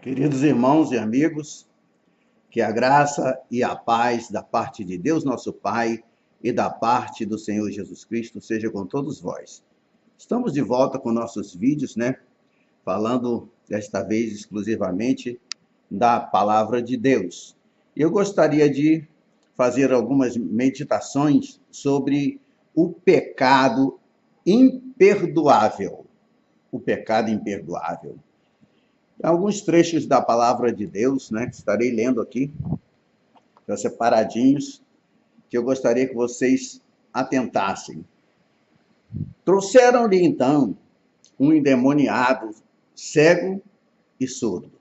Queridos irmãos e amigos, que a graça e a paz da parte de Deus nosso Pai e da parte do Senhor Jesus Cristo seja com todos vós. Estamos de volta com nossos vídeos, falando desta vez exclusivamente da palavra de Deus. Eu gostaria de fazer algumas meditações sobre o pecado imperdoável. O pecado imperdoável. Alguns trechos da palavra de Deus, que estarei lendo aqui, separadinhos, que eu gostaria que vocês atentassem. Trouxeram-lhe então um endemoniado, cego e surdo.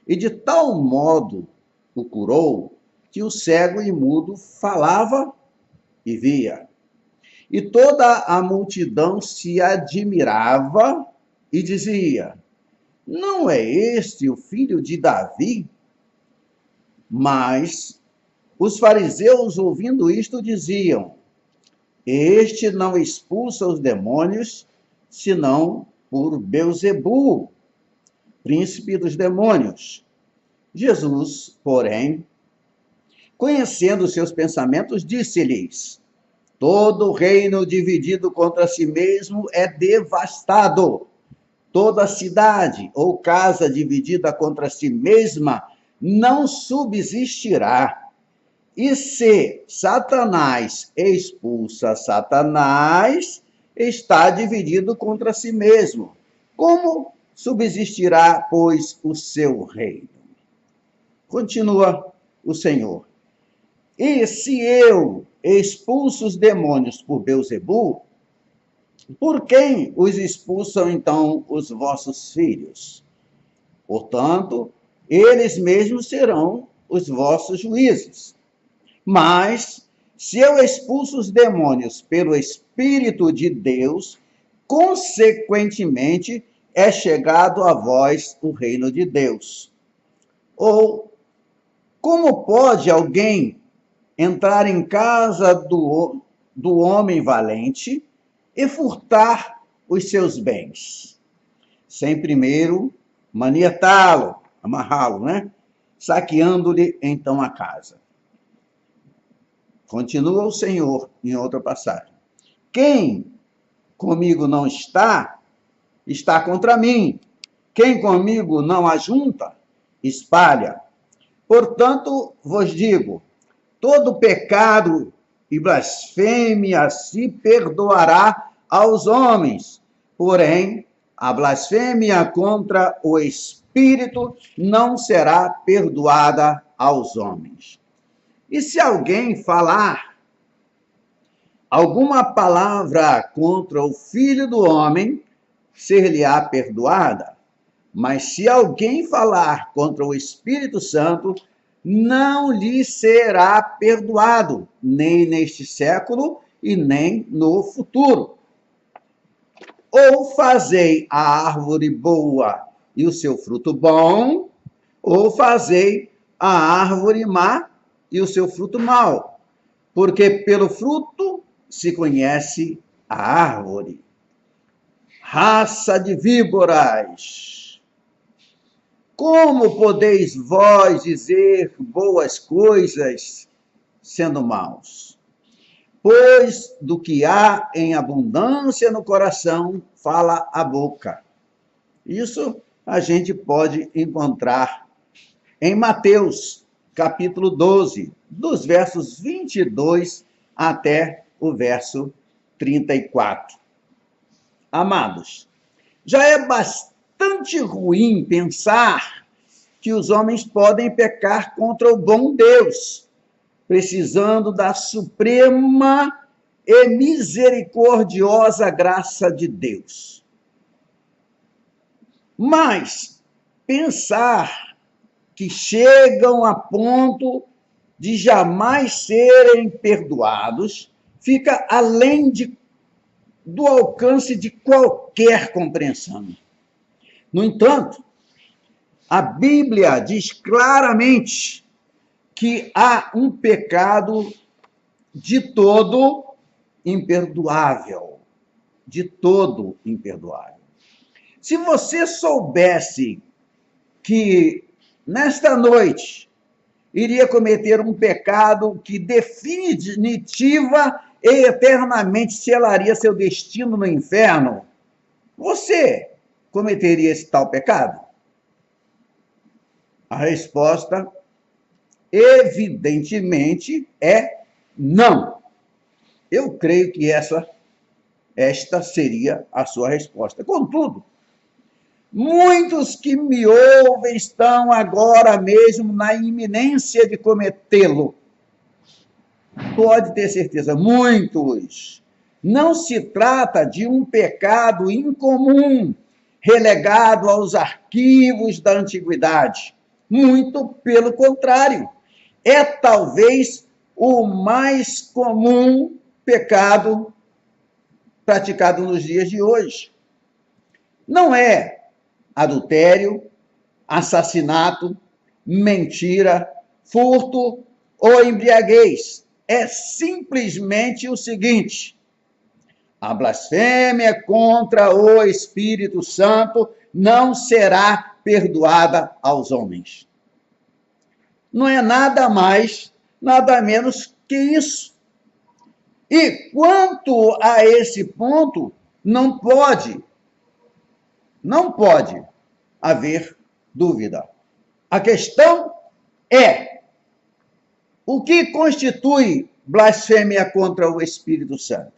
E de tal modo o curou, que o cego e mudo falava e via. E toda a multidão se admirava e dizia: não é este o filho de Davi? Mas os fariseus, ouvindo isto, diziam: este não expulsa os demônios, senão por Belzebu, príncipe dos demônios. Jesus, porém, conhecendo seus pensamentos, disse-lhes: todo reino dividido contra si mesmo é devastado. Toda cidade ou casa dividida contra si mesma não subsistirá. E se Satanás expulsa Satanás, está dividido contra si mesmo. Como subsistirá, pois, o seu reino? Continua o Senhor. E se eu expulso os demônios por Belzebu, por quem os expulsam, então, os vossos filhos? Portanto, eles mesmos serão os vossos juízes. Mas, se eu expulso os demônios pelo Espírito de Deus, consequentemente, é chegado a vós o reino de Deus. Ou, como pode alguém entrar em casa do homem valente e furtar os seus bens, sem primeiro manietá-lo, amarrá-lo, saqueando-lhe então a casa? Continua o Senhor em outra passagem: quem comigo não está, está contra mim. Quem comigo não ajunta, espalha. Portanto, vos digo, todo pecado e blasfêmia se perdoará aos homens, porém, a blasfêmia contra o Espírito não será perdoada aos homens. E se alguém falar alguma palavra contra o Filho do Homem, ser-lhe-á perdoada. Mas se alguém falar contra o Espírito Santo, não lhe será perdoado, nem neste século e nem no futuro. Ou fazei a árvore boa e o seu fruto bom, ou fazei a árvore má e o seu fruto mau, porque pelo fruto se conhece a árvore. Raça de víboras! Como podeis vós dizer boas coisas, sendo maus? Pois do que há em abundância no coração, fala a boca. Isso a gente pode encontrar em Mateus, capítulo 12, dos versos 22 até o verso 34. Amados, já é bastante ruim pensar que os homens podem pecar contra o bom Deus, precisando da suprema e misericordiosa graça de Deus. Mas pensar que chegam a ponto de jamais serem perdoados fica além do alcance de qualquer compreensão. No entanto, a Bíblia diz claramente que há um pecado de todo imperdoável. De todo imperdoável. Se você soubesse que nesta noite iria cometer um pecado que definitiva e eternamente selaria seu destino no inferno, você cometeria esse tal pecado? A resposta, evidentemente, é não. Eu creio que esta seria a sua resposta. Contudo, muitos que me ouvem estão agora mesmo na iminência de cometê-lo. Pode ter certeza, muitos. Não se trata de um pecado incomum, relegado aos arquivos da antiguidade. Muito pelo contrário. É talvez o mais comum pecado praticado nos dias de hoje. Não é adultério, assassinato, mentira, furto ou embriaguez. É simplesmente o seguinte: a blasfêmia contra o Espírito Santo não será perdoada aos homens. Não é nada mais, nada menos que isso. E quanto a esse ponto, não pode haver dúvida. A questão é: o que constitui blasfêmia contra o Espírito Santo?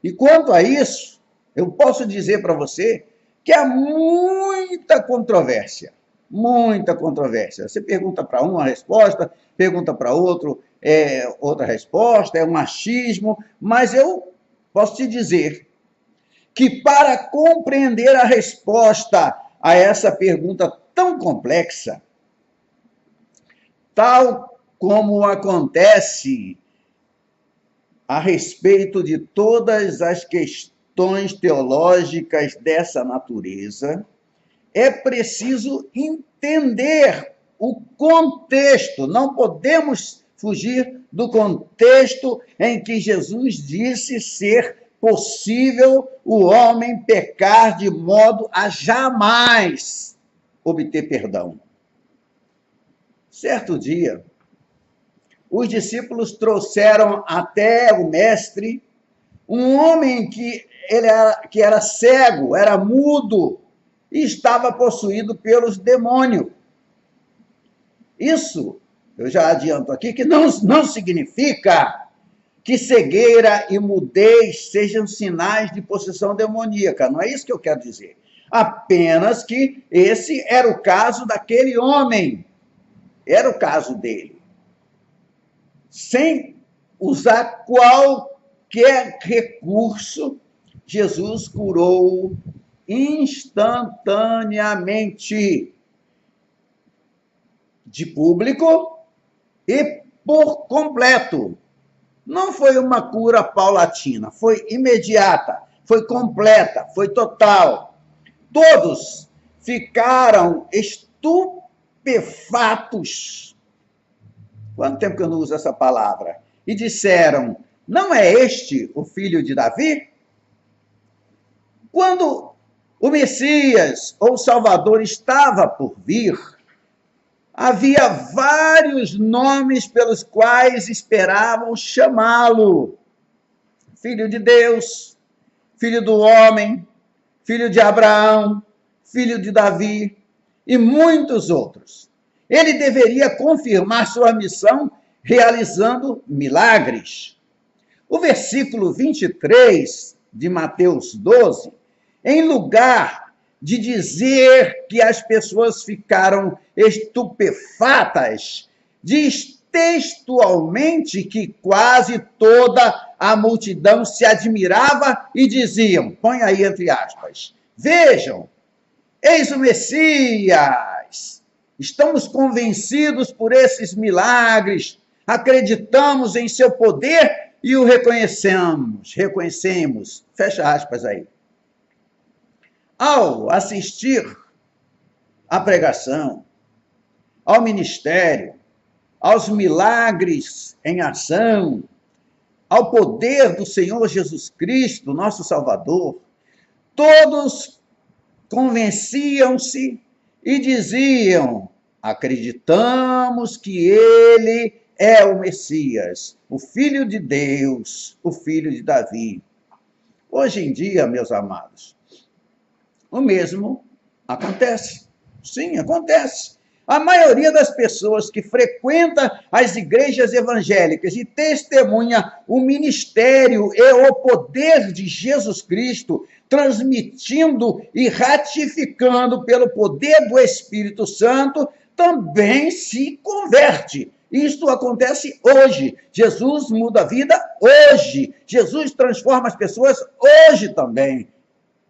E quanto a isso, eu posso dizer para você que há muita controvérsia. Muita controvérsia. Você pergunta para um a resposta, pergunta para outro, outra resposta, é um achismo, mas eu posso te dizer que para compreender a resposta a essa pergunta tão complexa, tal como acontece a respeito de todas as questões teológicas dessa natureza, é preciso entender o contexto. Não podemos fugir do contexto em que Jesus disse ser possível o homem pecar de modo a jamais obter perdão. Certo dia, os discípulos trouxeram até o mestre um homem que era cego, era mudo e estava possuído pelos demônios. Isso, eu já adianto aqui, que não significa que cegueira e mudez sejam sinais de possessão demoníaca. Não é isso que eu quero dizer. Apenas que esse era o caso daquele homem. Era o caso dele. Sem usar qualquer recurso, Jesus curou instantaneamente, de público e por completo. Não foi uma cura paulatina, foi imediata, foi completa, foi total. Todos ficaram estupefatos. Quanto tempo que eu não uso essa palavra? E disseram: não é este o filho de Davi? Quando o Messias ou Salvador estava por vir, havia vários nomes pelos quais esperavam chamá-lo: Filho de Deus, Filho do homem, Filho de Abraão, Filho de Davi e muitos outros. Ele deveria confirmar sua missão realizando milagres. O versículo 23 de Mateus 12, em lugar de dizer que as pessoas ficaram estupefatas, diz textualmente que quase toda a multidão se admirava e diziam, põe aí entre aspas, vejam, eis o Messias, estamos convencidos por esses milagres, acreditamos em seu poder e o reconhecemos, fecha aspas aí. Ao assistir à pregação, ao ministério, aos milagres em ação, ao poder do Senhor Jesus Cristo, nosso Salvador, todos convenciam-se e diziam: acreditamos que ele é o Messias, o Filho de Deus, o Filho de Davi. Hoje em dia, meus amados, o mesmo acontece. Sim, acontece. A maioria das pessoas que frequenta as igrejas evangélicas e testemunha o ministério e o poder de Jesus Cristo, transmitindo e ratificando pelo poder do Espírito Santo, também se converte. Isto acontece hoje. Jesus muda a vida hoje. Jesus transforma as pessoas hoje também.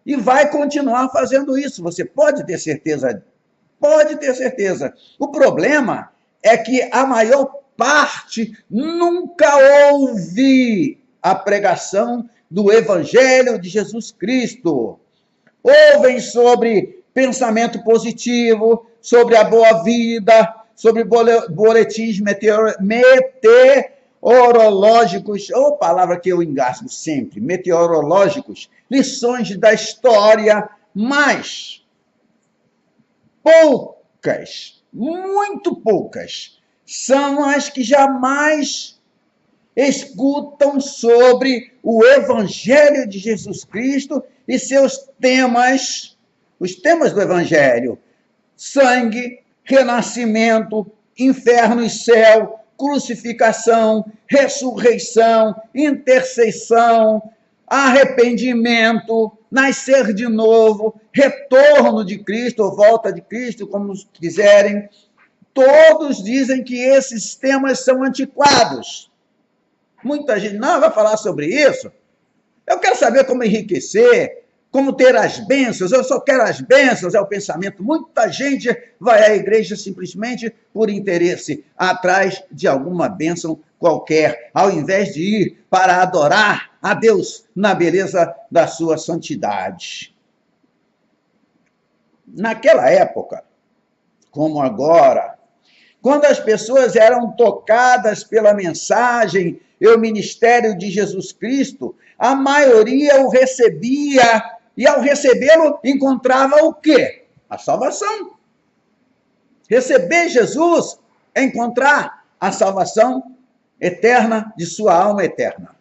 E vai continuar fazendo isso. Você pode ter certeza. Pode ter certeza. O problema é que a maior parte nunca ouve a pregação do Evangelho de Jesus Cristo. Ouvem sobre pensamento positivo, sobre a boa vida, sobre boletins meteorológicos, ou palavra que eu engasgo sempre, meteorológicos, lições da história, mas poucas, muito poucas, são as que jamais escutam sobre o Evangelho de Jesus Cristo e seus temas, os temas do Evangelho: sangue, renascimento, inferno e céu, crucificação, ressurreição, intercessão, arrependimento, nascer de novo, retorno de Cristo, ou volta de Cristo, como quiserem. Todos dizem que esses temas são antiquados. Muita gente não vai falar sobre isso. Eu quero saber como enriquecer, como ter as bênçãos, eu só quero as bênçãos, é o pensamento. Muita gente vai à igreja simplesmente por interesse, atrás de alguma bênção qualquer, ao invés de ir para adorar a Deus na beleza da sua santidade. Naquela época, como agora, quando as pessoas eram tocadas pela mensagem e o ministério de Jesus Cristo, a maioria o recebia, e ao recebê-lo encontrava o quê? A salvação. Receber Jesus é encontrar a salvação eterna de sua alma eterna,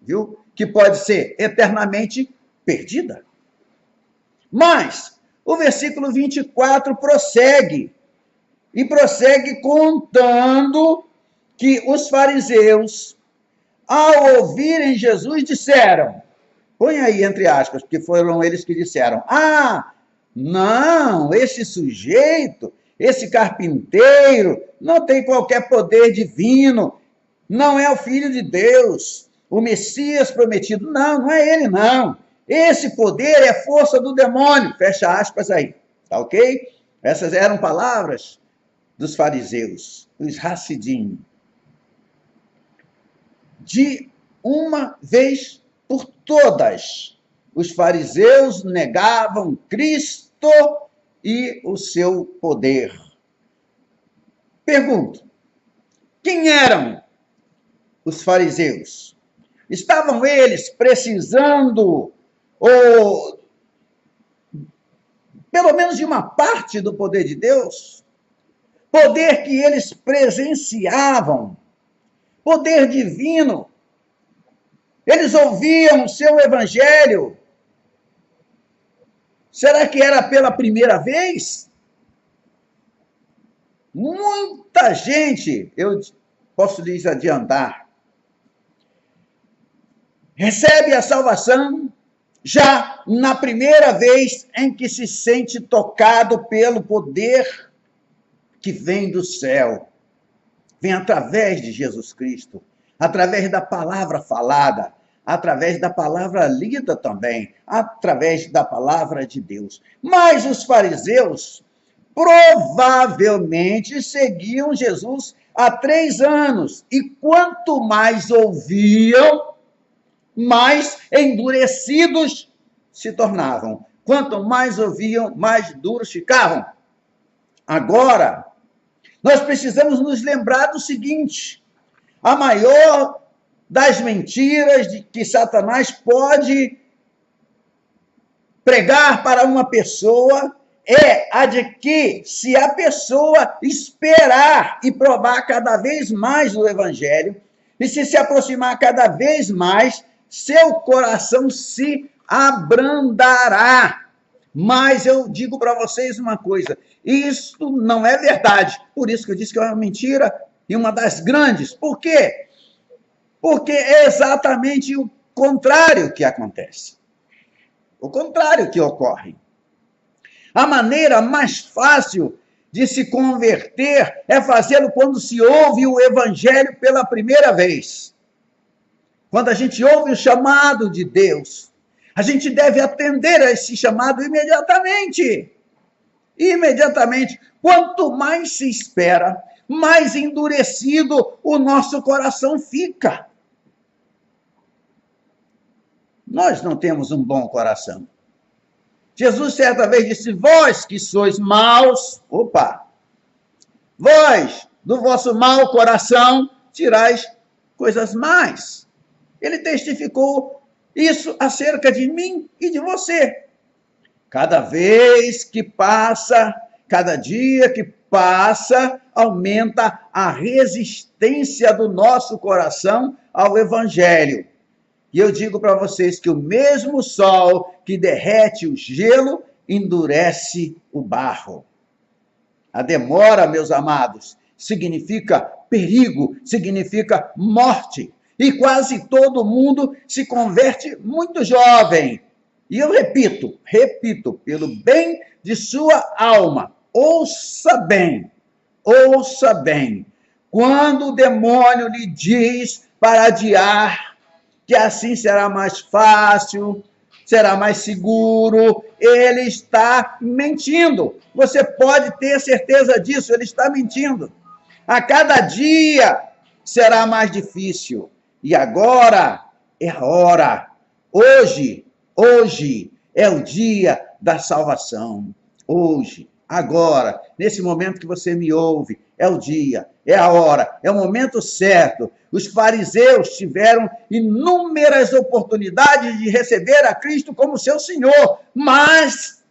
viu? Que pode ser eternamente perdida. Mas o versículo 24 prossegue, e prossegue contando que os fariseus, ao ouvirem Jesus, disseram, põe aí entre aspas, porque foram eles que disseram, não, esse sujeito, esse carpinteiro, não tem qualquer poder divino, não é o Filho de Deus, o Messias prometido, não é ele não, esse poder é força do demônio, fecha aspas aí, tá ok? Essas eram palavras dos fariseus, os Hassidim. De uma vez por todas, os fariseus negavam Cristo e o seu poder. Pergunto, quem eram os fariseus? Estavam eles precisando, ou pelo menos de uma parte do poder de Deus? Poder que eles presenciavam, poder divino. Eles ouviam o seu evangelho. Será que era pela primeira vez? Muita gente, eu posso lhes adiantar, recebe a salvação já na primeira vez em que se sente tocado pelo poder que vem do céu, vem através de Jesus Cristo, através da palavra falada, através da palavra lida também, através da palavra de Deus. Mas os fariseus provavelmente seguiam Jesus há 3 anos, e quanto mais ouviam, mais endurecidos se tornavam. Quanto mais ouviam, mais duros ficavam. Agora, nós precisamos nos lembrar do seguinte: a maior das mentiras de que Satanás pode pregar para uma pessoa é a de que, se a pessoa esperar e provar cada vez mais o Evangelho, e se aproximar cada vez mais, seu coração se abrandará. Mas eu digo para vocês uma coisa, isso não é verdade. Por isso que eu disse que é uma mentira e uma das grandes. Por quê? Porque é exatamente o contrário que acontece. O contrário que ocorre. A maneira mais fácil de se converter é fazê-lo quando se ouve o Evangelho pela primeira vez. Quando a gente ouve o chamado de Deus, a gente deve atender a esse chamado imediatamente. Imediatamente. Quanto mais se espera, mais endurecido o nosso coração fica. Nós não temos um bom coração. Jesus certa vez disse, vós que sois maus, vós do vosso mau coração tirais coisas más. Ele testificou isso acerca de mim e de você. Cada vez que passa, cada dia que passa, aumenta a resistência do nosso coração ao Evangelho. E eu digo para vocês que o mesmo sol que derrete o gelo endurece o barro. A demora, meus amados, significa perigo, significa morte. E quase todo mundo se converte muito jovem. E eu repito, pelo bem de sua alma, ouça bem. Quando o demônio lhe diz para adiar, que assim será mais fácil, será mais seguro, ele está mentindo. Você pode ter certeza disso, ele está mentindo. A cada dia será mais difícil. E agora é a hora. Hoje é o dia da salvação. Hoje, agora, nesse momento que você me ouve, é o dia, é a hora, é o momento certo. Os fariseus tiveram inúmeras oportunidades de receber a Cristo como seu Senhor, mas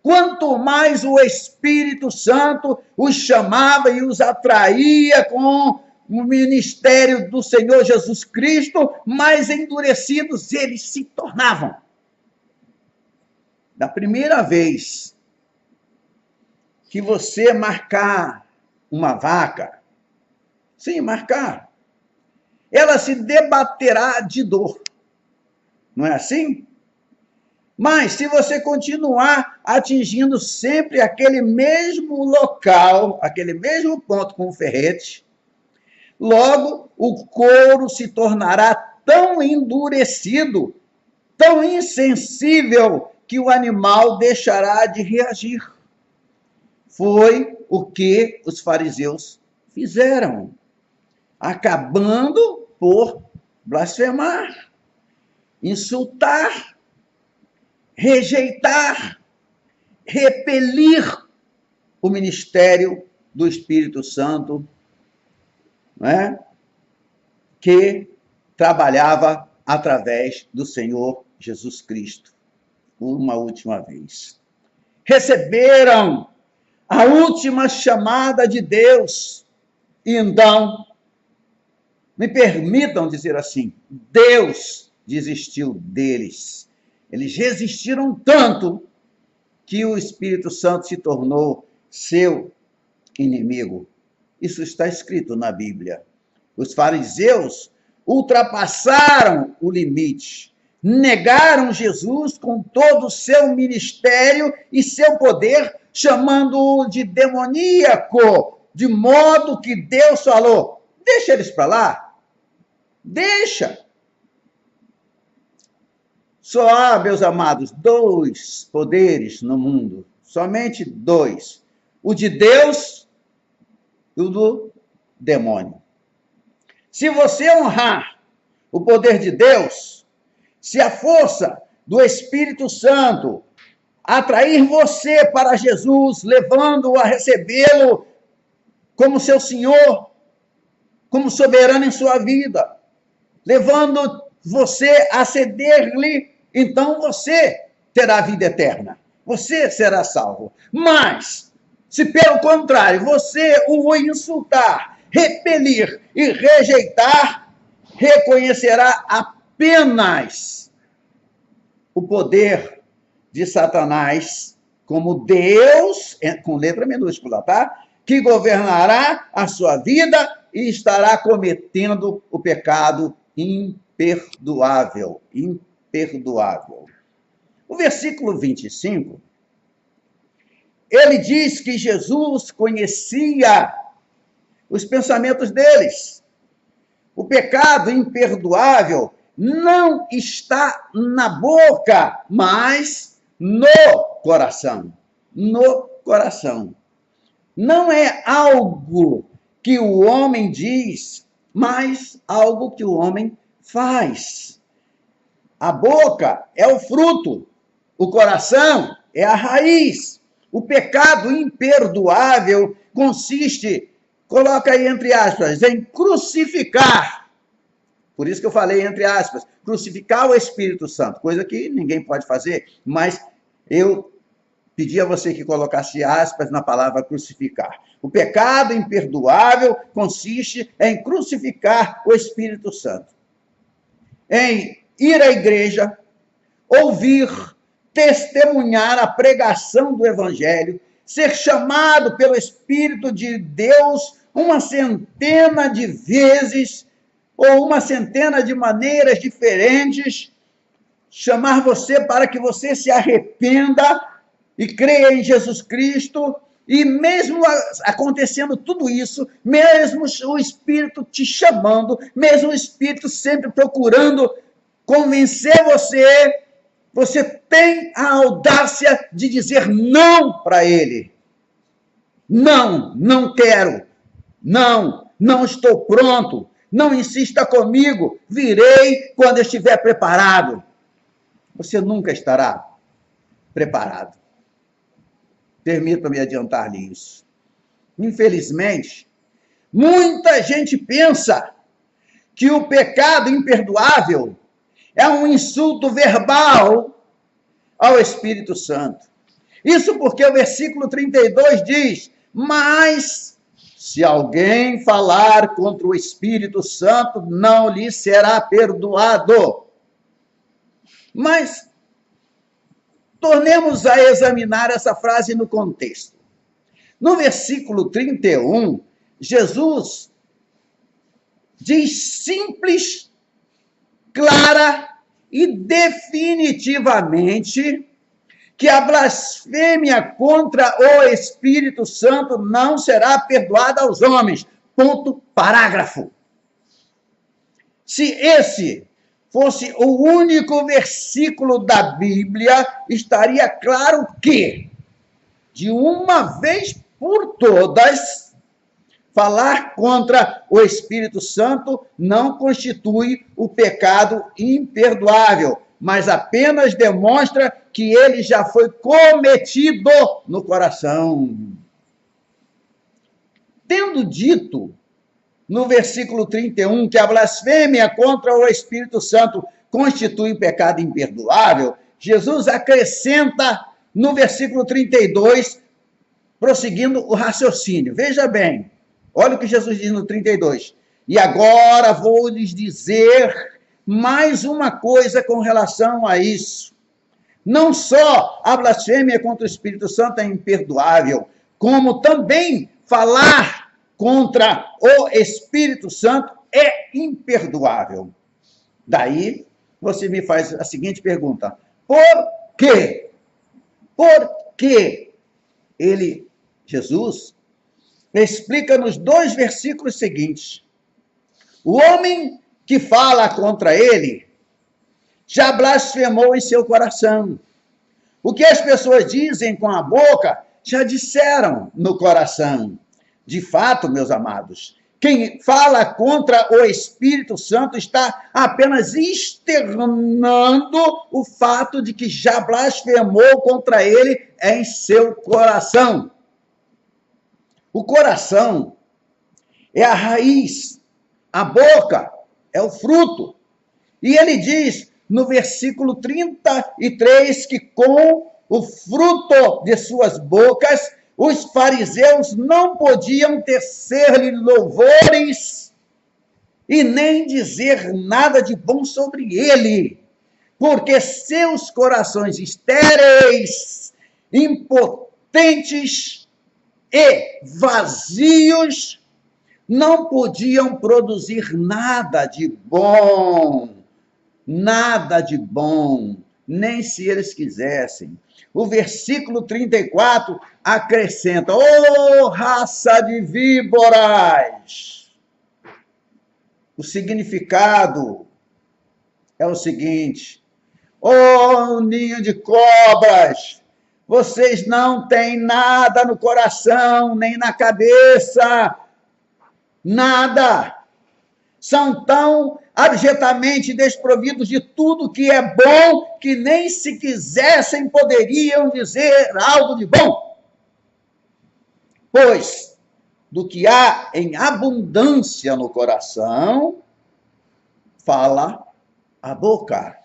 quanto mais o Espírito Santo os chamava e os atraía com o ministério do Senhor Jesus Cristo, mais endurecidos eles se tornavam. Da primeira vez que você marcar uma vaca, sim, marcar, ela se debaterá de dor. Não é assim? Mas se você continuar atingindo sempre aquele mesmo local, aquele mesmo ponto com o ferrete, logo o couro se tornará tão endurecido, tão insensível, que o animal deixará de reagir. Foi o que os fariseus fizeram, acabando por blasfemar, insultar, rejeitar, repelir o ministério do Espírito Santo, não é? Que trabalhava através do Senhor Jesus Cristo. Uma última vez. Receberam a última chamada de Deus. E então, me permitam dizer assim, Deus desistiu deles. Eles resistiram tanto que o Espírito Santo se tornou seu inimigo. Isso está escrito na Bíblia. Os fariseus ultrapassaram o limite, negaram Jesus com todo o seu ministério e seu poder, chamando-o de demoníaco, de modo que Deus falou, deixa eles para lá, deixa. Só há, meus amados, 2 poderes no mundo, somente 2, o de Deus e o do demônio. Se você honrar o poder de Deus, se a força do Espírito Santo atrair você para Jesus, levando-o a recebê-lo como seu Senhor, como soberano em sua vida, levando você a ceder-lhe, então você terá vida eterna. você será salvo. Mas, se pelo contrário você o insultar, repelir e rejeitar, reconhecerá apenas o poder de Satanás como Deus, com letra minúscula, tá? Que governará a sua vida e estará cometendo o pecado imperdoável. Imperdoável. O versículo 25, ele diz que Jesus conhecia os pensamentos deles. O pecado imperdoável não está na boca, mas no coração. No coração. Não é algo que o homem diz, mas algo que o homem faz. A boca é o fruto, o coração é a raiz. O pecado imperdoável consiste, coloca aí entre aspas, em crucificar. Por isso que eu falei entre aspas, crucificar o Espírito Santo, coisa que ninguém pode fazer, mas eu pedi a você que colocasse aspas na palavra crucificar. O pecado imperdoável consiste em crucificar o Espírito Santo. Em ir à igreja, ouvir, testemunhar a pregação do Evangelho, ser chamado pelo Espírito de Deus uma centena de vezes, ou uma centena de maneiras diferentes, chamar você para que você se arrependa e creia em Jesus Cristo, e mesmo acontecendo tudo isso, mesmo o Espírito te chamando, mesmo o Espírito sempre procurando convencer você, você tem a audácia de dizer não para ele. Não, não quero. Não, não estou pronto. Não insista comigo. Virei quando estiver preparado. Você nunca estará preparado. Permita-me adiantar-lhe isso. Infelizmente, muita gente pensa que o pecado imperdoável é um insulto verbal ao Espírito Santo. Isso porque o versículo 32 diz: mas se alguém falar contra o Espírito Santo, não lhe será perdoado. Mas tornemos a examinar essa frase no contexto. No versículo 31, Jesus diz simples, clara e definitivamente que a blasfêmia contra o Espírito Santo não será perdoada aos homens. Ponto, parágrafo. Se esse fosse o único versículo da Bíblia, estaria claro que, de uma vez por todas, falar contra o Espírito Santo não constitui o pecado imperdoável, mas apenas demonstra que ele já foi cometido no coração. Tendo dito no versículo 31 que a blasfêmia contra o Espírito Santo constitui pecado imperdoável, Jesus acrescenta no versículo 32, prosseguindo o raciocínio. Veja bem, olha o que Jesus diz no 32. E agora vou lhes dizer mais uma coisa com relação a isso. Não só a blasfêmia contra o Espírito Santo é imperdoável, como também falar contra o Espírito Santo é imperdoável. Daí, você me faz a seguinte pergunta: por quê? Por que ele, Jesus, explica nos 2 versículos seguintes: o homem que fala contra ele já blasfemou em seu coração. O que as pessoas dizem com a boca, já disseram no coração. De fato, meus amados, quem fala contra o Espírito Santo está apenas externando o fato de que já blasfemou contra ele em seu coração. O coração é a raiz, a boca é o fruto. E ele diz no versículo 33 que com o fruto de suas bocas, os fariseus não podiam tecer-lhe louvores e nem dizer nada de bom sobre ele, porque seus corações estéreis, impotentes e vazios não podiam produzir nada de bom, nem se eles quisessem. O versículo 34 acrescenta: ô raça de víboras! O significado é o seguinte: ô ninho de cobras! Vocês não têm nada no coração, nem na cabeça, nada. São tão abjetamente desprovidos de tudo que é bom, que nem se quisessem poderiam dizer algo de bom. Pois, do que há em abundância no coração, fala a boca.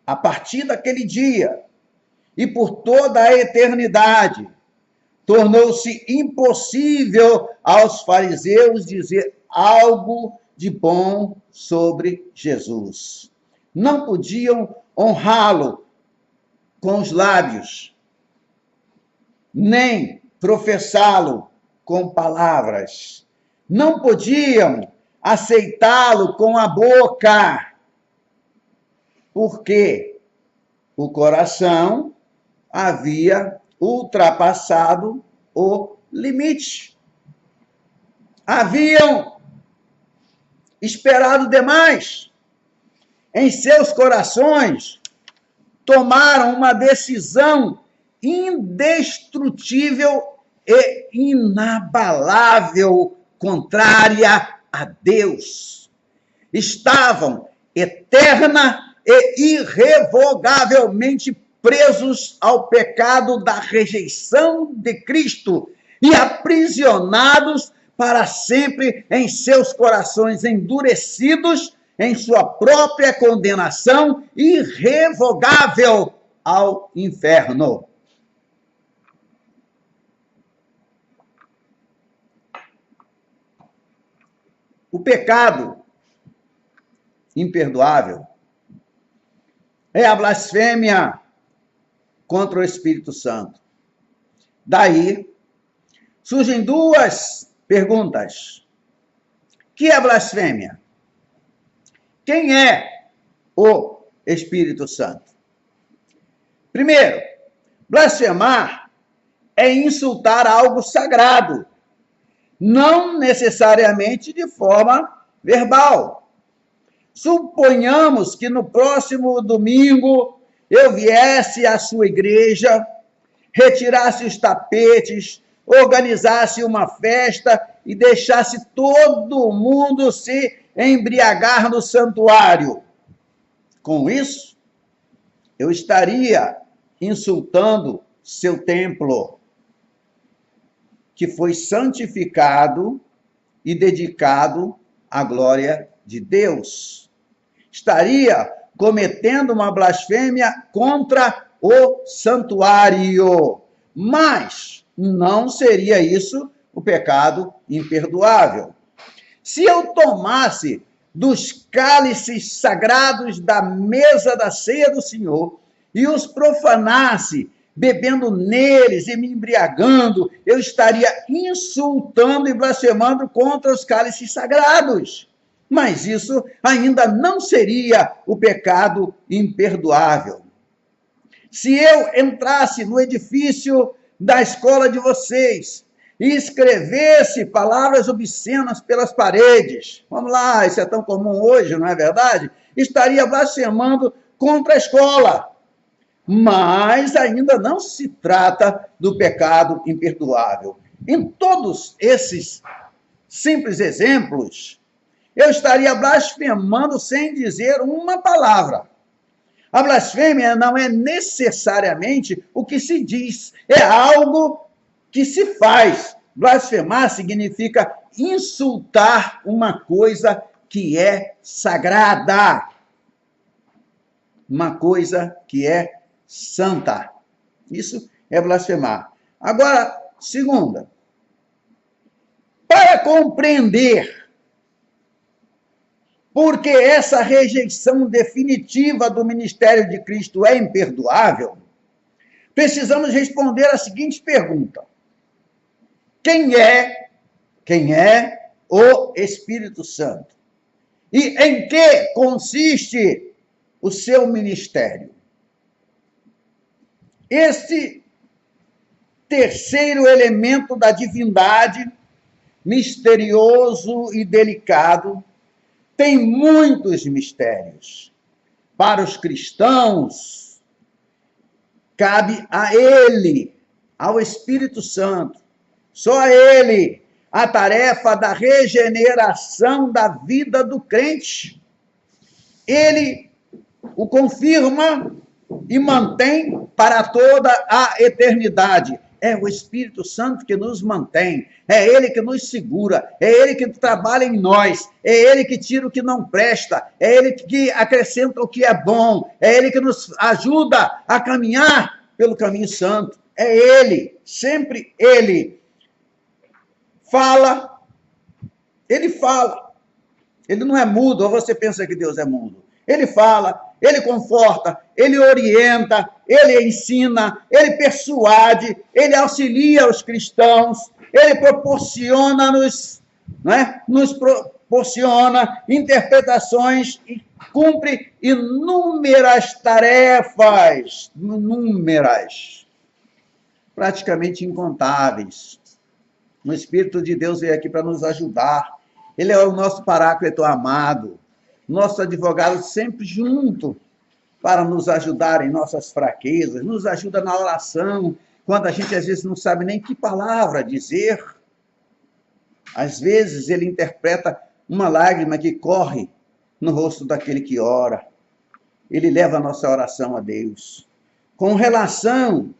A partir daquele dia e por toda a eternidade, tornou-se impossível aos fariseus dizer algo de bom sobre Jesus. Não podiam honrá-lo com os lábios, nem professá-lo com palavras. Não podiam aceitá-lo com a boca, porque o coração havia ultrapassado o limite. Haviam esperado demais. Em seus corações, tomaram uma decisão indestrutível e inabalável, contrária a Deus. Estavam eterna e irrevogavelmente presos ao pecado da rejeição de Cristo e aprisionados para sempre em seus corações endurecidos em sua própria condenação irrevogável ao inferno. O pecado imperdoável é a blasfêmia contra o Espírito Santo. Daí surgem duas perguntas. O que é blasfêmia? Quem é o Espírito Santo? Primeiro, blasfemar é insultar algo sagrado, não necessariamente de forma verbal. Suponhamos que no próximo domingo eu viesse à sua igreja, retirasse os tapetes, organizasse uma festa e deixasse todo mundo se embriagar no santuário. Com isso, eu estaria insultando seu templo, que foi santificado e dedicado à glória de Deus. Estaria cometendo uma blasfêmia contra o santuário, mas não seria isso o pecado imperdoável. Se eu tomasse dos cálices sagrados da mesa da ceia do Senhor e os profanasse, bebendo neles e me embriagando, eu estaria insultando e blasfemando contra os cálices sagrados. Mas isso ainda não seria o pecado imperdoável. Se eu entrasse no edifício da escola de vocês e escrevesse palavras obscenas pelas paredes, vamos lá, isso é tão comum hoje, não é verdade? Estaria blasfemando contra a escola. Mas ainda não se trata do pecado imperdoável. Em todos esses simples exemplos, eu estaria blasfemando sem dizer uma palavra. A blasfêmia não é necessariamente o que se diz, é algo que se faz. Blasfemar significa insultar uma coisa que é sagrada, uma coisa que é santa. Isso é blasfemar. Agora, segunda, para compreender porque essa rejeição definitiva do ministério de Cristo é imperdoável, precisamos responder a seguinte pergunta: quem é o Espírito Santo? E em que consiste o seu ministério? Esse terceiro elemento da divindade, misterioso e delicado, tem muitos mistérios. Para os cristãos, cabe a ele, ao Espírito Santo, só a ele, a tarefa da regeneração da vida do crente. Ele o confirma e mantém para toda a eternidade. É o Espírito Santo que nos mantém, é ele que nos segura, é ele que trabalha em nós, é ele que tira o que não presta, é ele que acrescenta o que é bom, é ele que nos ajuda a caminhar pelo caminho santo. É ele, sempre ele. Fala, ele fala. Ele não é mudo, ou você pensa que Deus é mudo. Ele fala, ele conforta, ele orienta, ele ensina, ele persuade, ele auxilia os cristãos, ele proporciona-nos, nos proporciona interpretações e cumpre inúmeras tarefas, praticamente incontáveis. O Espírito de Deus veio aqui para nos ajudar. Ele é o nosso paráclito amado, nosso advogado sempre junto para nos ajudar em nossas fraquezas, nos ajuda na oração, quando a gente às vezes não sabe nem que palavra dizer. Às vezes ele interpreta uma lágrima que corre no rosto daquele que ora. Ele leva a nossa oração a Deus. Com relação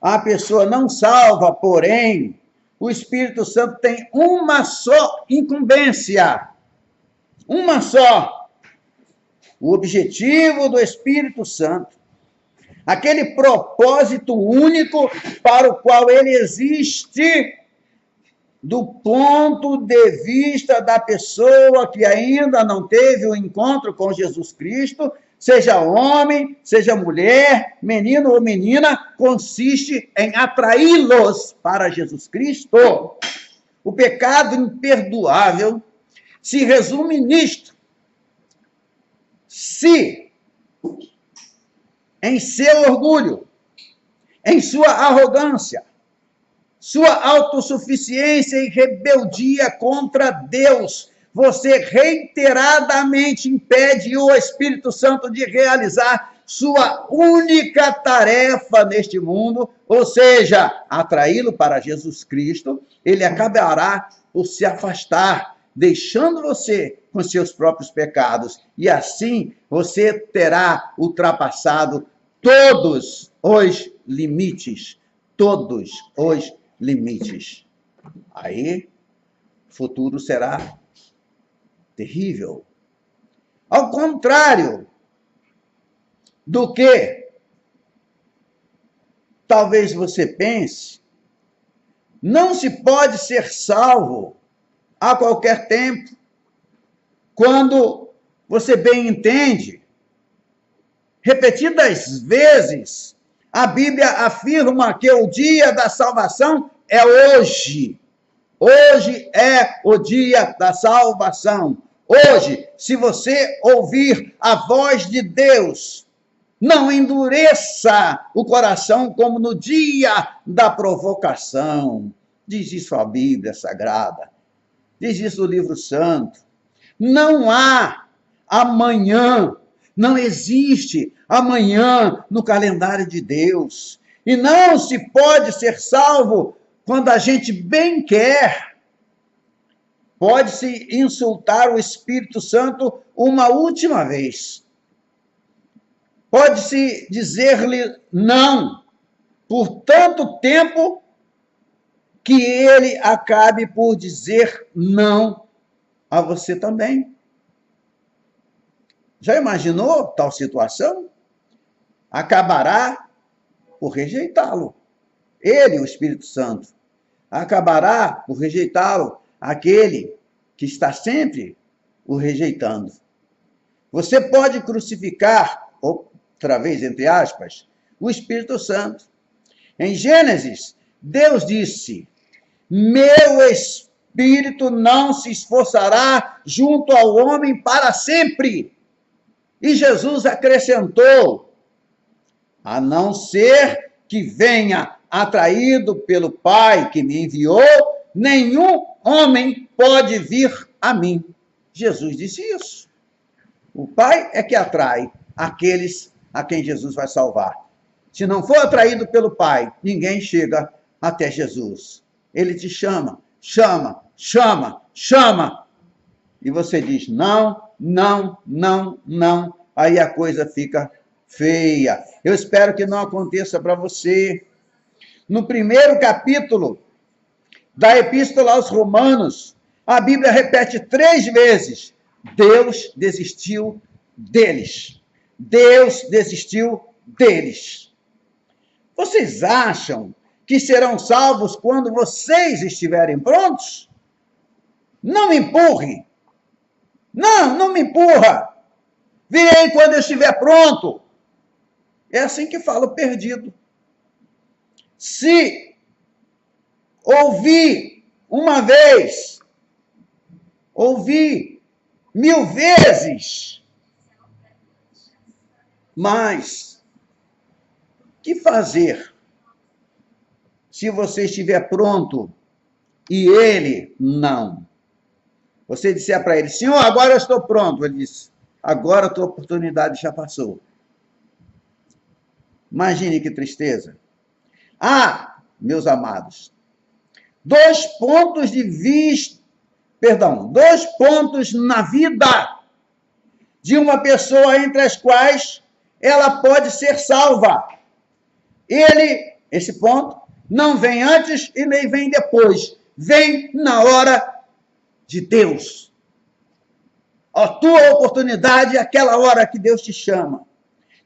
à pessoa não salva, porém, o Espírito Santo tem uma só incumbência. Uma só. O objetivo do Espírito Santo. Aquele propósito único para o qual ele existe, do ponto de vista da pessoa que ainda não teve o encontro com Jesus Cristo, seja homem, seja mulher, menino ou menina, consiste em atraí-los para Jesus Cristo. O pecado imperdoável se resume nisto. Se, em seu orgulho, em sua arrogância, sua autossuficiência e rebeldia contra Deus, você reiteradamente impede o Espírito Santo de realizar sua única tarefa neste mundo, ou seja, atraí-lo para Jesus Cristo, ele acabará por se afastar, deixando você com seus próprios pecados, e assim você terá ultrapassado todos os limites, Aí, o futuro será terrível. Ao contrário do que talvez você pense, não se pode ser salvo a qualquer tempo, quando você bem entende. Repetidas vezes, a Bíblia afirma que o dia da salvação é hoje. Hoje é o dia da salvação. Hoje, se você ouvir a voz de Deus, não endureça o coração como no dia da provocação. Diz isso a Bíblia Sagrada. Diz isso o livro santo. Não há amanhã. Não existe amanhã no calendário de Deus. E não se pode ser salvo quando a gente bem quer. Pode-se insultar o Espírito Santo uma última vez. Pode-se dizer-lhe não por tanto tempo que ele acabe por dizer não a você também. Já imaginou tal situação? Acabará por rejeitá-lo. Ele, o Espírito Santo, acabará por rejeitá-lo, aquele que está sempre o rejeitando. Você pode crucificar, outra vez, entre aspas, o Espírito Santo. Em Gênesis, Deus disse: meu Espírito não se esforçará junto ao homem para sempre. E Jesus acrescentou: a não ser que venha atraído pelo Pai que me enviou, nenhum homem pode vir a mim. Jesus disse isso. O Pai é que atrai aqueles a quem Jesus vai salvar. Se não for atraído pelo Pai, ninguém chega até Jesus. Ele te chama, chama, chama, chama. E você diz não, não, não, não. Aí a coisa fica feia. Eu espero que não aconteça para você. No primeiro capítulo da Epístola aos Romanos, a Bíblia repete 3 vezes: Deus desistiu deles. Deus desistiu deles. Vocês acham que serão salvos quando vocês estiverem prontos? Não me empurre. Não me empurra. Virei quando eu estiver pronto. É assim que fala o perdido. Se ouvir uma vez, ouvir 1000 vezes, mas que fazer se você estiver pronto e ele não? Você disser para ele: Senhor, agora eu estou pronto. Ele diz: agora a tua oportunidade já passou. Imagine que tristeza. Meus amados, 2 pontos na vida de uma pessoa entre as quais ela pode ser salva. Esse ponto, não vem antes e nem vem depois. Vem na hora de Deus. A tua oportunidade é aquela hora que Deus te chama.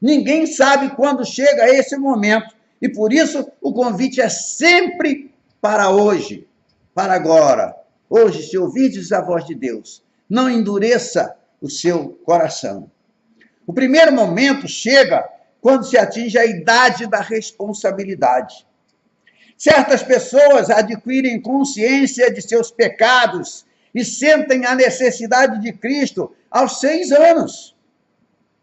Ninguém sabe quando chega esse momento. E por isso o convite é sempre para hoje, para agora. Hoje, se ouvirdes a voz de Deus, não endureça o seu coração. O primeiro momento chega quando se atinge a idade da responsabilidade. Certas pessoas adquirem consciência de seus pecados e sentem a necessidade de Cristo aos 6 anos.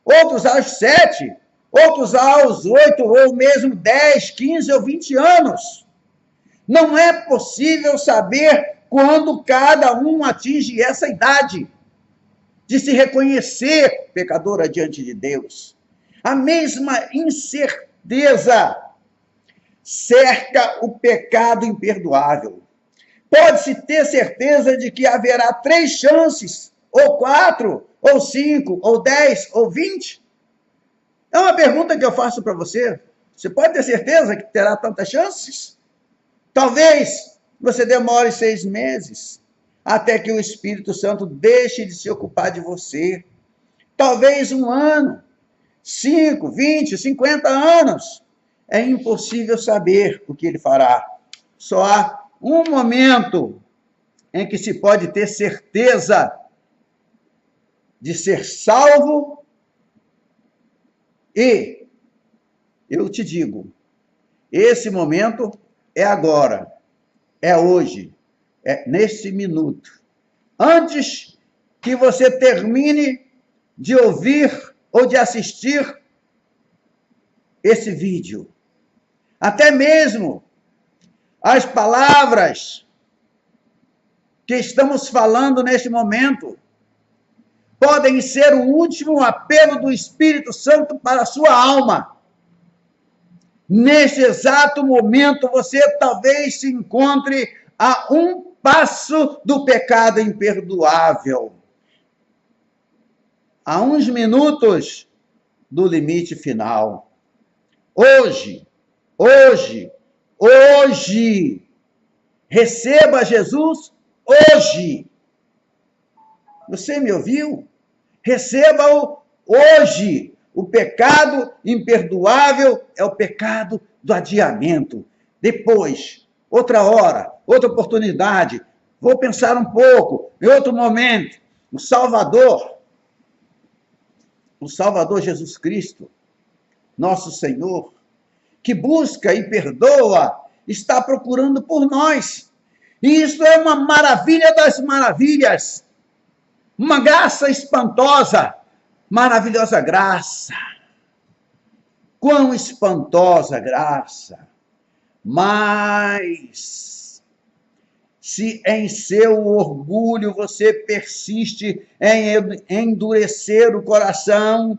Outros aos 7, outros aos 8, ou mesmo 10, 15 ou 20 anos. Não é possível saber quando cada um atinge essa idade de se reconhecer pecadora diante de Deus. A mesma incerteza cerca o pecado imperdoável. Pode-se ter certeza de que haverá 3 chances, ou 4, ou 5, ou 10, ou 20? É uma pergunta que eu faço para você. Você pode ter certeza que terá tantas chances? Talvez você demore 6 meses, até que o Espírito Santo deixe de se ocupar de você. Talvez 1 ano, 5, 20, 50 anos. É impossível saber o que ele fará. Só há um momento em que se pode ter certeza de ser salvo. E eu te digo, esse momento é agora, é hoje, é nesse minuto. Antes que você termine de ouvir ou de assistir esse vídeo, até mesmo as palavras que estamos falando neste momento podem ser o último apelo do Espírito Santo para a sua alma. Neste exato momento, você talvez se encontre a um passo do pecado imperdoável, a uns minutos do limite final. Hoje, receba Jesus hoje. Você me ouviu? Receba-o hoje. O pecado imperdoável é o pecado do adiamento. Depois, outra hora, outra oportunidade. Vou pensar um pouco, em outro momento. O Salvador Jesus Cristo, nosso Senhor, que busca e perdoa, está procurando por nós. E isso é uma maravilha das maravilhas. Uma graça espantosa, maravilhosa graça. Quão espantosa graça. Mas, se em seu orgulho você persiste em endurecer o coração,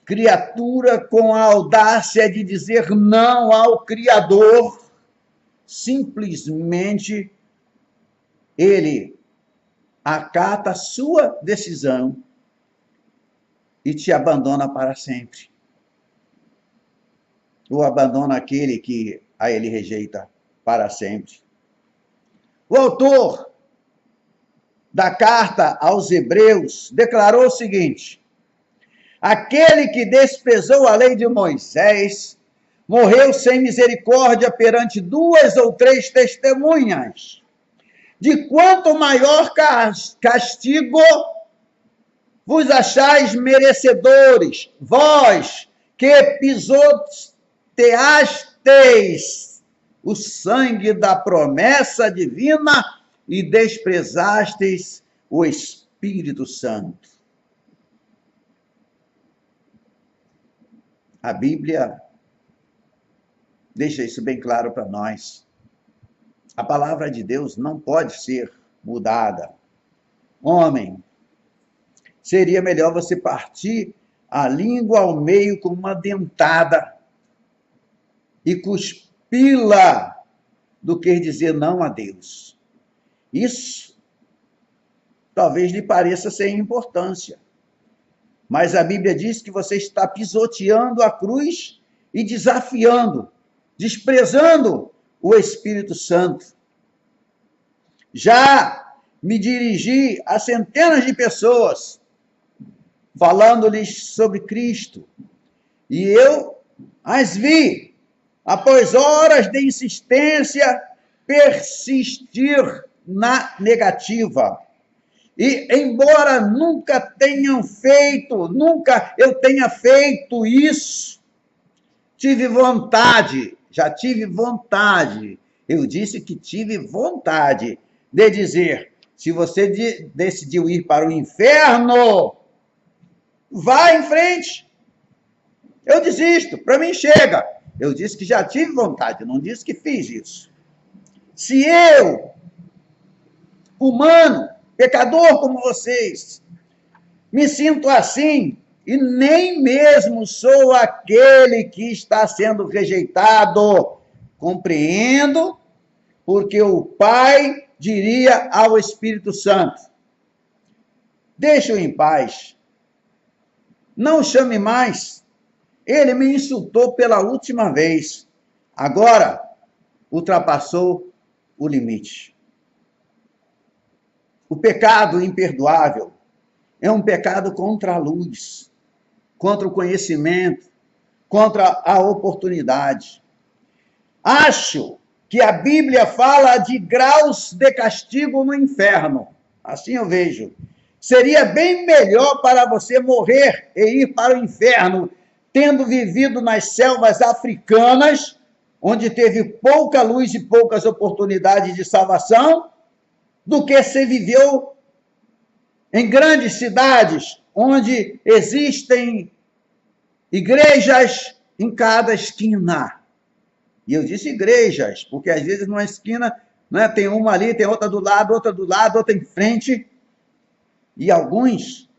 criatura com a audácia de dizer não ao Criador, simplesmente ele acata a sua decisão e te abandona para sempre. Ou abandona aquele que a ele rejeita para sempre. O autor da carta aos Hebreus declarou o seguinte: aquele que desprezou a lei de Moisés morreu sem misericórdia perante 2 ou 3 testemunhas. De quanto maior castigo vos achais merecedores, vós que pisoteasteis o sangue da promessa divina e desprezasteis o Espírito Santo. A Bíblia deixa isso bem claro para nós. A palavra de Deus não pode ser mudada. Homem, seria melhor você partir a língua ao meio com uma dentada e cuspi-la do que dizer não a Deus. Isso talvez lhe pareça sem importância. Mas a Bíblia diz que você está pisoteando a cruz e desafiando, desprezando o Espírito Santo. Já me dirigi a centenas de pessoas falando-lhes sobre Cristo. E eu as vi, após horas de insistência, persistir na negativa. E embora nunca eu tenha feito isso, já tive vontade. Eu disse que tive vontade de dizer, se você decidiu ir para o inferno, vá em frente. Eu desisto, para mim chega. Eu disse que já tive vontade, não disse que fiz isso. Se eu, humano, pecador como vocês, me sinto assim, e nem mesmo sou aquele que está sendo rejeitado, compreendo, porque o Pai diria ao Espírito Santo: deixa-o em paz, não o chame mais, ele me insultou pela última vez, agora ultrapassou o limite. O pecado imperdoável é um pecado contra a luz, contra o conhecimento, contra a oportunidade. Acho que a Bíblia fala de graus de castigo no inferno. Assim eu vejo. Seria bem melhor para você morrer e ir para o inferno, tendo vivido nas selvas africanas, onde teve pouca luz e poucas oportunidades de salvação, do que se viveu em grandes cidades, onde existem igrejas em cada esquina. E eu disse igrejas, porque às vezes numa esquina, né, tem uma ali, tem outra do lado, outra em frente, e alguns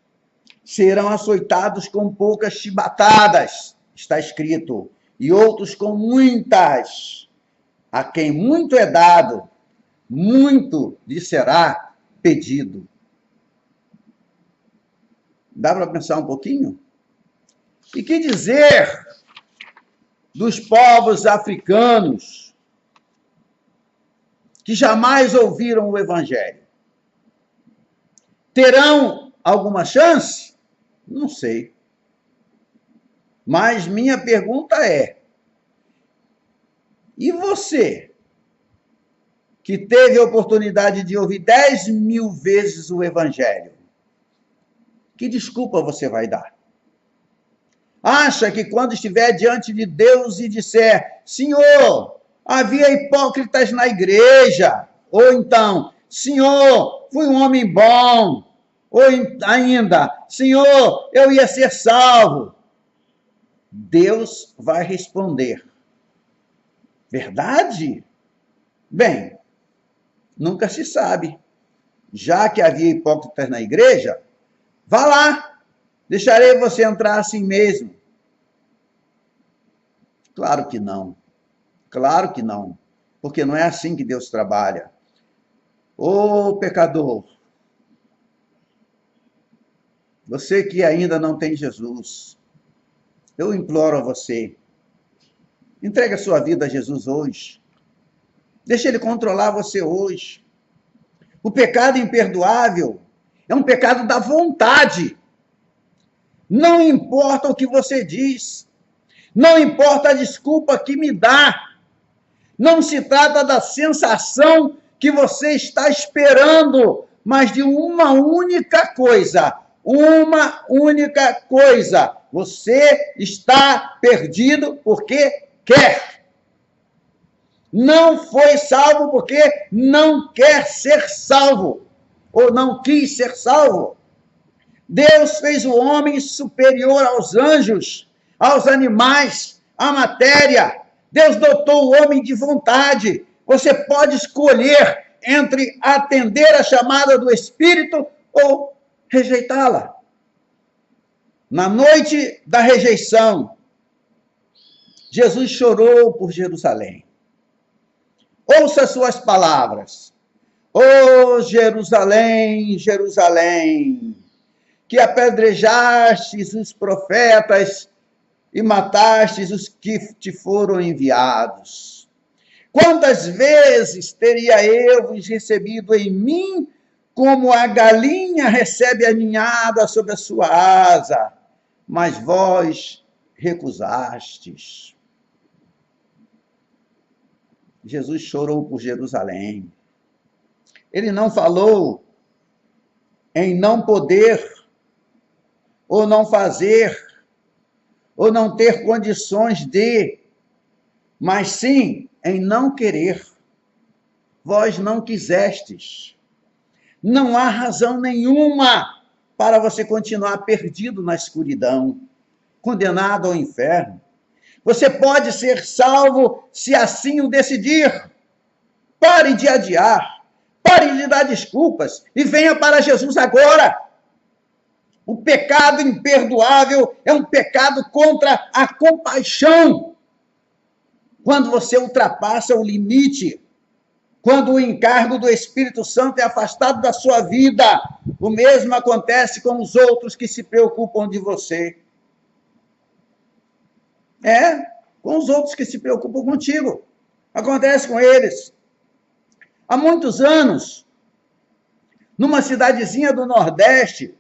serão açoitados com poucas chibatadas, está escrito, e outros com muitas. A quem muito é dado, muito lhe será pedido. Dá para pensar um pouquinho? E que dizer dos povos africanos que jamais ouviram o Evangelho? Terão alguma chance? Não sei. Mas minha pergunta é: e você, que teve a oportunidade de ouvir 10.000 vezes o Evangelho, que desculpa você vai dar? Acha que quando estiver diante de Deus e disser: Senhor, havia hipócritas na igreja, ou então: Senhor, fui um homem bom, ou ainda: Senhor, eu ia ser salvo, Deus vai responder: verdade? Bem, nunca se sabe. Já que havia hipócritas na igreja, vá lá, deixarei você entrar assim mesmo. Claro que não. Claro que não. Porque não é assim que Deus trabalha. Ô pecador, você que ainda não tem Jesus, eu imploro a você, entregue a sua vida a Jesus hoje. Deixa ele controlar você hoje. O pecado imperdoável é um pecado da vontade. Não importa o que você diz. Não importa a desculpa que me dá. Não se trata da sensação que você está esperando, mas de uma única coisa. Uma única coisa. Você está perdido porque quer. Não foi salvo porque não quer ser salvo, ou não quis ser salvo. Deus fez o homem superior aos anjos, aos animais, à matéria. Deus dotou o homem de vontade. Você pode escolher entre atender a chamada do Espírito ou rejeitá-la. Na noite da rejeição, Jesus chorou por Jerusalém. Ouça suas palavras. Ó Jerusalém, Jerusalém, que apedrejastes os profetas e matastes os que te foram enviados. Quantas vezes teria eu vos recebido em mim, como a galinha recebe a ninhada sob a sua asa, mas vós recusastes. Jesus chorou por Jerusalém. Ele não falou em não poder, ou não fazer, ou não ter condições de, mas sim em não querer. Vós não quisestes. Não há razão nenhuma para você continuar perdido na escuridão, condenado ao inferno. Você pode ser salvo se assim o decidir. Pare de adiar, pare de dar desculpas e venha para Jesus agora. O pecado imperdoável é um pecado contra a compaixão. Quando você ultrapassa o limite, quando o encargo do Espírito Santo é afastado da sua vida, o mesmo acontece com os outros que se preocupam de você. Com os outros que se preocupam contigo. Acontece com eles. Há muitos anos, numa cidadezinha do Nordeste,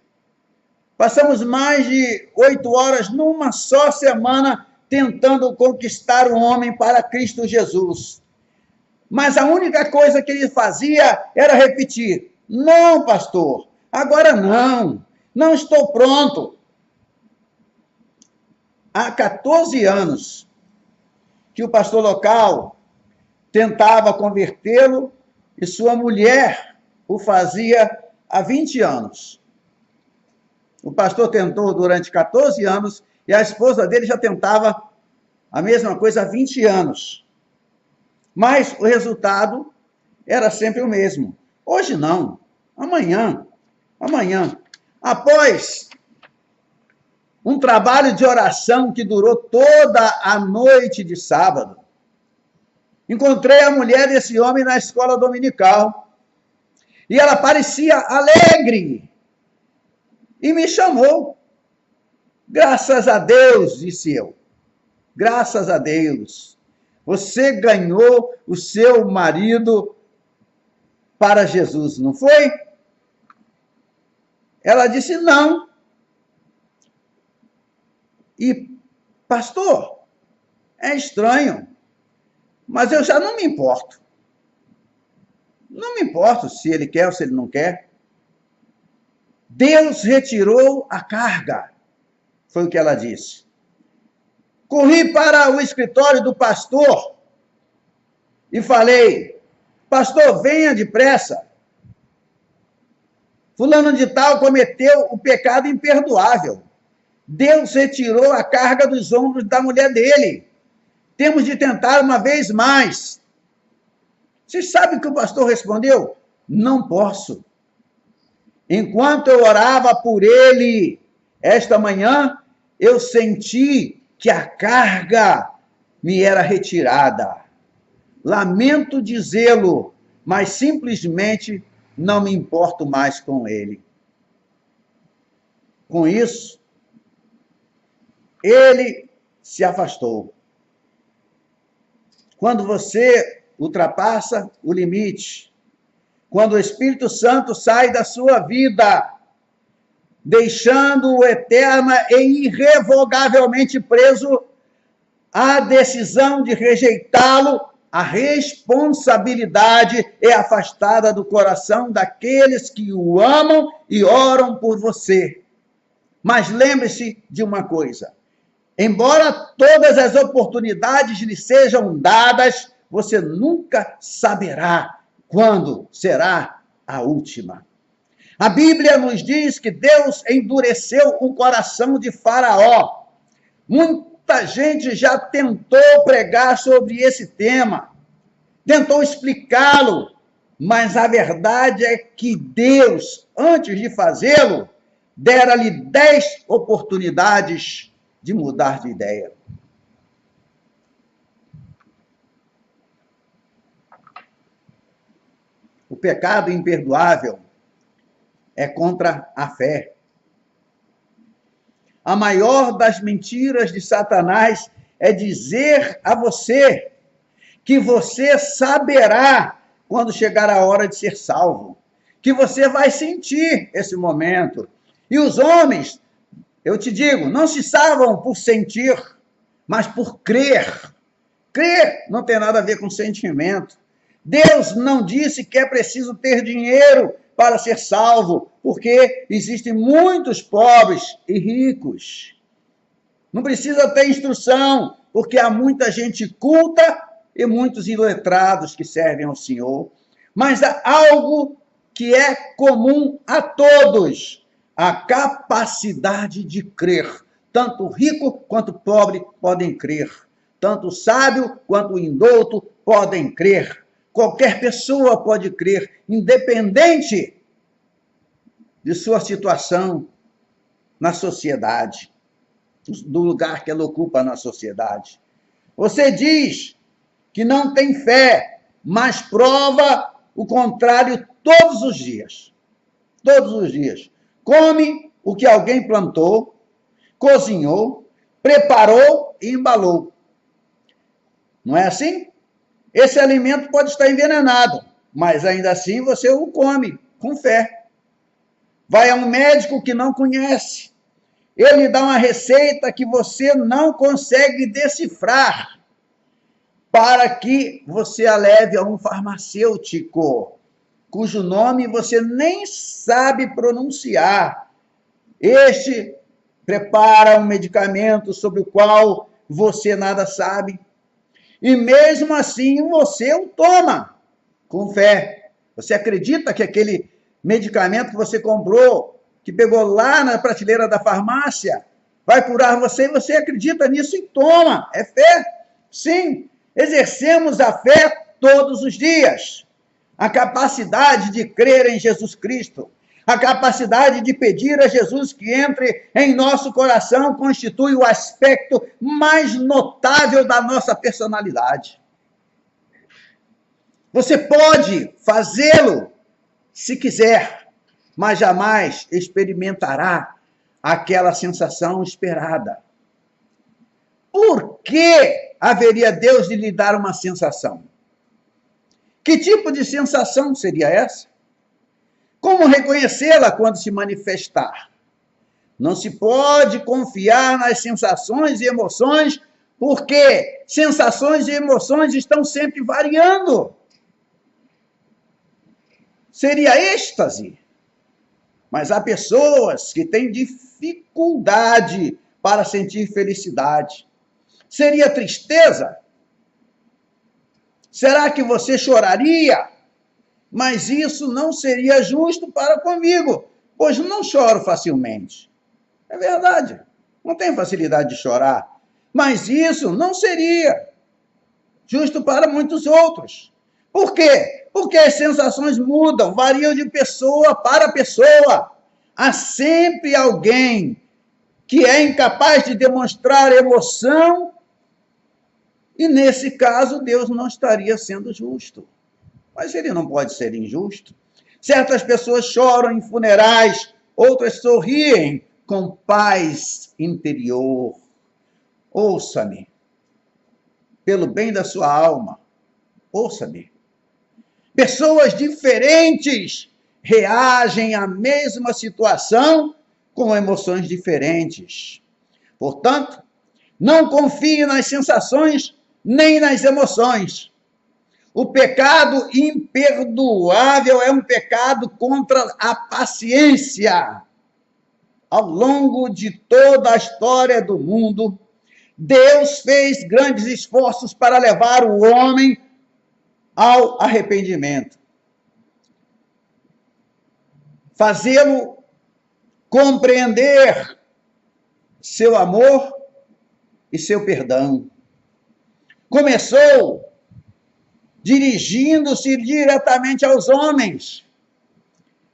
passamos mais de 8 horas numa só semana tentando conquistar o homem para Cristo Jesus. Mas a única coisa que ele fazia era repetir: não, pastor, agora não estou pronto. Há 14 anos que o pastor local tentava convertê-lo e sua mulher o fazia há 20 anos. O pastor tentou durante 14 anos e a esposa dele já tentava a mesma coisa há 20 anos. Mas o resultado era sempre o mesmo. Hoje não, amanhã. Após um trabalho de oração que durou toda a noite de sábado, encontrei a mulher desse homem na escola dominical. E ela parecia alegre. E me chamou. Graças a Deus, disse eu. Graças a Deus. Você ganhou o seu marido para Jesus, não foi? Ela disse não. E Pastor, é estranho, mas eu já não me importo. Não me importo se ele quer ou se ele não quer. Deus retirou a carga, foi o que ela disse. Corri para o escritório do pastor e falei: pastor, venha depressa. Fulano de tal cometeu o pecado imperdoável. Deus retirou a carga dos ombros da mulher dele. Temos de tentar uma vez mais. Vocês sabem o que o pastor respondeu? Não posso. Enquanto eu orava por ele esta manhã, eu senti que a carga me era retirada. Lamento dizê-lo, mas simplesmente não me importo mais com ele. Com isso, ele se afastou. Quando você ultrapassa o limite, quando o Espírito Santo sai da sua vida, deixando-o eterna e irrevogavelmente preso à decisão de rejeitá-lo, a responsabilidade é afastada do coração daqueles que o amam e oram por você. Mas lembre-se de uma coisa: embora todas as oportunidades lhe sejam dadas, você nunca saberá quando será a última. A Bíblia nos diz que Deus endureceu o coração de Faraó. Muita gente já tentou pregar sobre esse tema, tentou explicá-lo, mas a verdade é que Deus, antes de fazê-lo, dera-lhe 10 oportunidades de mudar de ideia. O pecado imperdoável é contra a fé. A maior das mentiras de Satanás é dizer a você que você saberá quando chegar a hora de ser salvo, que você vai sentir esse momento. E os homens, eu te digo, não se salvam por sentir, mas por crer. Crer não tem nada a ver com sentimento. Deus não disse que é preciso ter dinheiro para ser salvo, porque existem muitos pobres e ricos. Não precisa ter instrução, porque há muita gente culta e muitos iletrados que servem ao Senhor. Mas há algo que é comum a todos: a capacidade de crer. Tanto rico quanto pobre podem crer. Tanto sábio quanto indouto podem crer. Qualquer pessoa pode crer, independente de sua situação na sociedade, do lugar que ela ocupa na sociedade. Você diz que não tem fé, mas prova o contrário todos os dias. Todos os dias. Come o que alguém plantou, cozinhou, preparou e embalou. Não é assim? Esse alimento pode estar envenenado, mas ainda assim você o come com fé. Vai a um médico que não conhece. Ele dá uma receita que você não consegue decifrar, para que você a leve a um farmacêutico, cujo nome você nem sabe pronunciar. Este prepara um medicamento sobre o qual você nada sabe. E mesmo assim você o toma com fé. Você acredita que aquele medicamento que você comprou, que pegou lá na prateleira da farmácia, vai curar você e você acredita nisso e toma. É fé? Sim. Exercemos a fé todos os dias. A capacidade de crer em Jesus Cristo, a capacidade de pedir a Jesus que entre em nosso coração constitui o aspecto mais notável da nossa personalidade. Você pode fazê-lo se quiser, mas jamais experimentará aquela sensação esperada. Por que haveria Deus de lhe dar uma sensação? Que tipo de sensação seria essa? Como reconhecê-la quando se manifestar? Não se pode confiar nas sensações e emoções, porque sensações e emoções estão sempre variando. Seria êxtase. Mas há pessoas que têm dificuldade para sentir felicidade. Seria tristeza? Será que você choraria? Mas isso não seria justo para comigo, pois não choro facilmente. É verdade, não tenho facilidade de chorar. Mas isso não seria justo para muitos outros. Por quê? Porque as sensações mudam, variam de pessoa para pessoa. Há sempre alguém que é incapaz de demonstrar emoção, e nesse caso Deus não estaria sendo justo. Mas ele não pode ser injusto. Certas pessoas choram em funerais, outras sorriem com paz interior. Ouça-me, pelo bem da sua alma, ouça-me. Pessoas diferentes reagem à mesma situação com emoções diferentes. Portanto, não confie nas sensações nem nas emoções. O pecado imperdoável é um pecado contra a paciência. Ao longo de toda a história do mundo, Deus fez grandes esforços para levar o homem ao arrependimento. Fazê-lo compreender seu amor e seu perdão. Começou dirigindo-se diretamente aos homens,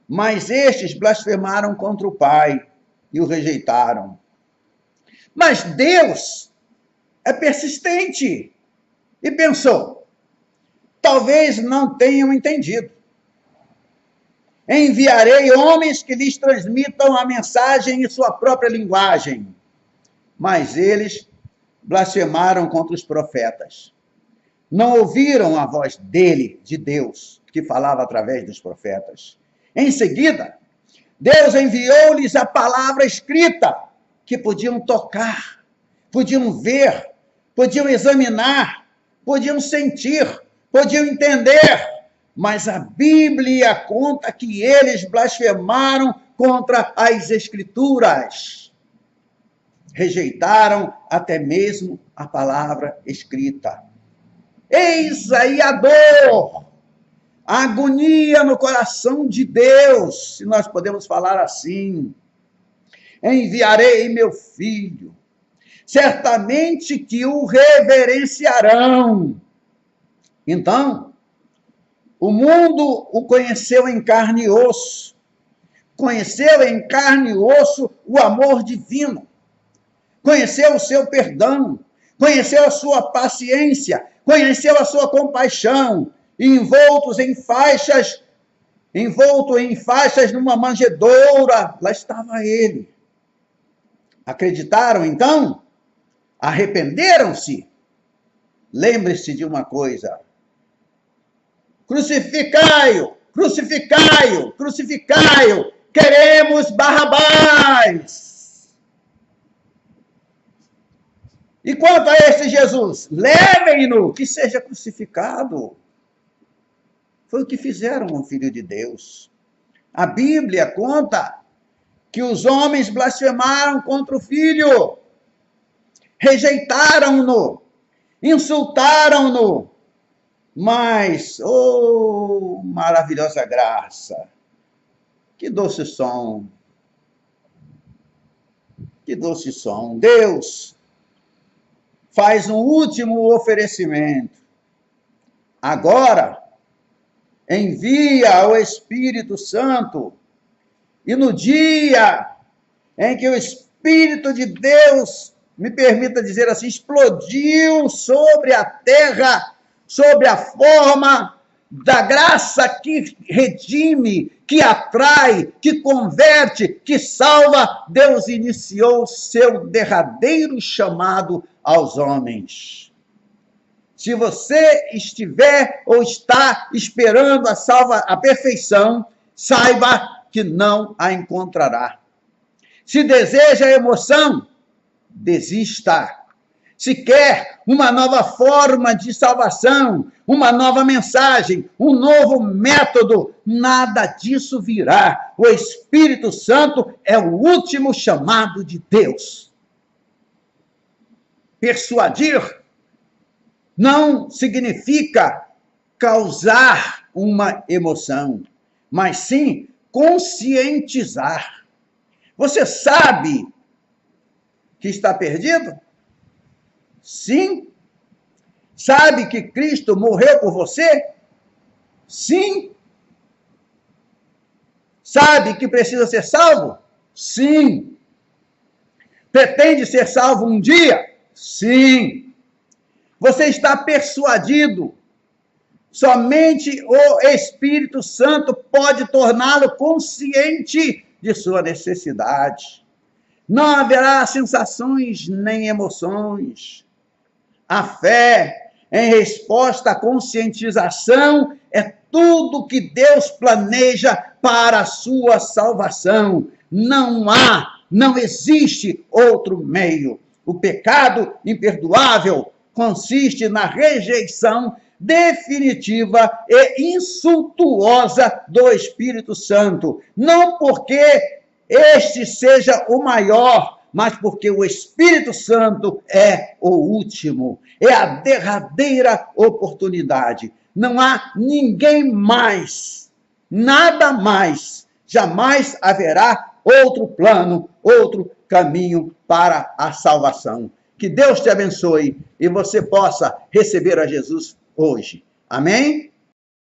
mas estes blasfemaram contra o Pai e o rejeitaram. Mas Deus é persistente e pensou: talvez não tenham entendido. Enviarei homens que lhes transmitam a mensagem em sua própria linguagem. Mas eles blasfemaram contra os profetas. Não ouviram a voz dele, de Deus, que falava através dos profetas. Em seguida, Deus enviou-lhes a palavra escrita, que podiam tocar, podiam ver, podiam examinar, podiam sentir, podiam entender. Mas a Bíblia conta que eles blasfemaram contra as Escrituras. Rejeitaram até mesmo a palavra escrita. Eis aí a dor, a agonia no coração de Deus, se nós podemos falar assim. Enviarei meu filho, certamente que o reverenciarão. Então, o mundo o conheceu em carne e osso, conheceu em carne e osso o amor divino, conheceu o seu perdão, conheceu a sua paciência, conheceu a sua compaixão, e envolto em faixas numa manjedoura, lá estava ele. Acreditaram então? Arrependeram-se? Lembre-se de uma coisa: crucificai-o, crucificai-o, crucificai-o, queremos Barrabás. E quanto a este Jesus, levem-no, que seja crucificado. Foi o que fizeram com o Filho de Deus. A Bíblia conta que os homens blasfemaram contra o Filho, rejeitaram-no, insultaram-no. Mas, oh, maravilhosa graça, que doce som, que doce som. Deus faz um último oferecimento. Agora, envia o Espírito Santo, e no dia em que o Espírito de Deus, me permita dizer assim, explodiu sobre a terra, sob a forma da graça que redime, que atrai, que converte, que salva, Deus iniciou seu derradeiro chamado aos homens. Se você estiver ou está esperando a perfeição, saiba que não a encontrará. Se deseja emoção, desista. Se quer uma nova forma de salvação, uma nova mensagem, um novo método, nada disso virá. O Espírito Santo é o último chamado de Deus. Persuadir não significa causar uma emoção, mas sim conscientizar. Você sabe que está perdido? Sim. Sabe que Cristo morreu por você? Sim. Sabe que precisa ser salvo? Sim. Pretende ser salvo um dia? Sim. Você está persuadido. Somente o Espírito Santo pode torná-lo consciente de sua necessidade. Não haverá sensações nem emoções. A fé, em resposta à conscientização, é tudo que Deus planeja para a sua salvação. Não existe outro meio. O pecado imperdoável consiste na rejeição definitiva e insultuosa do Espírito Santo. Não porque este seja o maior, mas porque o Espírito Santo é o último, é a derradeira oportunidade. Não há ninguém mais, nada mais, jamais haverá outro plano, outro caminho para a salvação. Que Deus te abençoe e você possa receber a Jesus hoje. Amém?